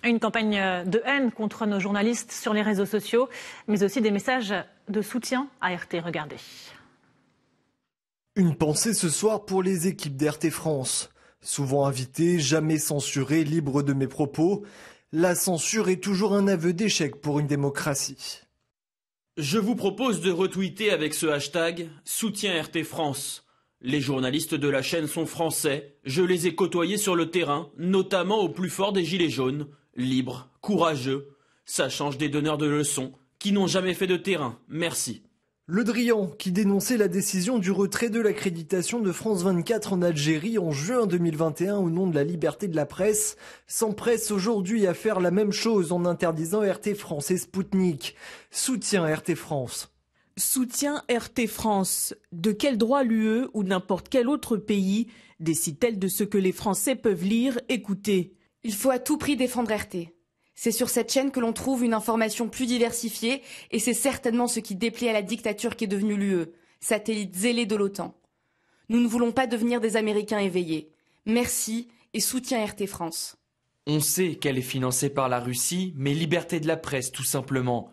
Une campagne de haine contre nos journalistes sur les réseaux sociaux, mais aussi des messages de soutien à RT. Regardez. Une pensée ce soir pour les équipes d'RT France. Souvent invitées, jamais censurées, libres de mes propos. La censure est toujours un aveu d'échec pour une démocratie. Je vous propose de retweeter avec ce hashtag « Soutien RT France ». Les journalistes de la chaîne sont français, je les ai côtoyés sur le terrain, notamment au plus fort des Gilets jaunes. Libres, courageux, ça change des donneurs de leçons qui n'ont jamais fait de terrain. Merci. Le Drian, qui dénonçait la décision du retrait de l'accréditation de France 24 en Algérie en juin 2021 au nom de la liberté de la presse, s'empresse aujourd'hui à faire la même chose en interdisant RT France et Sputnik. Soutien RT France. Soutien RT France. De quel droit l'UE ou n'importe quel autre pays décide-t-elle de ce que les Français peuvent lire, écouter ? Il faut à tout prix défendre RT. C'est sur cette chaîne que l'on trouve une information plus diversifiée et c'est certainement ce qui déplaît à la dictature qui est devenue l'UE, satellite zélé de l'OTAN. Nous ne voulons pas devenir des Américains éveillés. Merci et soutien RT France. On sait qu'elle est financée par la Russie, mais liberté de la presse tout simplement.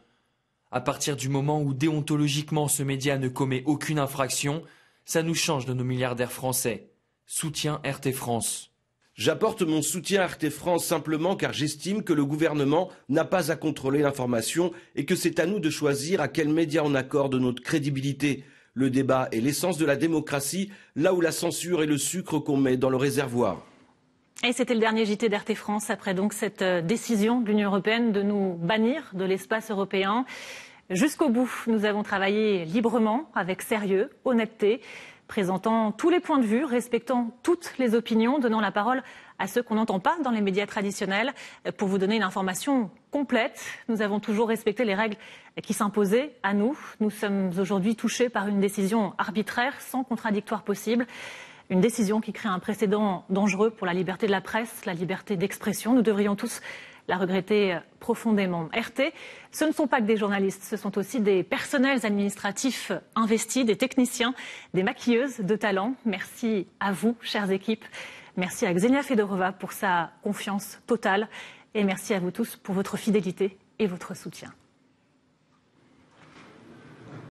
À partir du moment où déontologiquement ce média ne commet aucune infraction, ça nous change de nos milliardaires français. Soutien RT France. J'apporte mon soutien à RT France simplement car j'estime que le gouvernement n'a pas à contrôler l'information et que c'est à nous de choisir à quels médias on accorde notre crédibilité. Le débat est l'essence de la démocratie, là où la censure est le sucre qu'on met dans le réservoir. Et c'était le dernier JT d'RT France après donc cette décision de l'Union européenne de nous bannir de l'espace européen. Jusqu'au bout, nous avons travaillé librement, avec sérieux, honnêteté, présentant tous les points de vue, respectant toutes les opinions, donnant la parole à ceux qu'on n'entend pas dans les médias traditionnels pour vous donner une information complète. Nous avons toujours respecté les règles qui s'imposaient à nous. Nous sommes aujourd'hui touchés par une décision arbitraire, sans contradictoire possible. Une décision qui crée un précédent dangereux pour la liberté de la presse, la liberté d'expression. Nous devrions tous la regretter profondément. RT, ce ne sont pas que des journalistes, ce sont aussi des personnels administratifs investis, des techniciens, des maquilleuses de talent. Merci à vous, chères équipes. Merci à Xenia Fedorova pour sa confiance totale. Et merci à vous tous pour votre fidélité et votre soutien.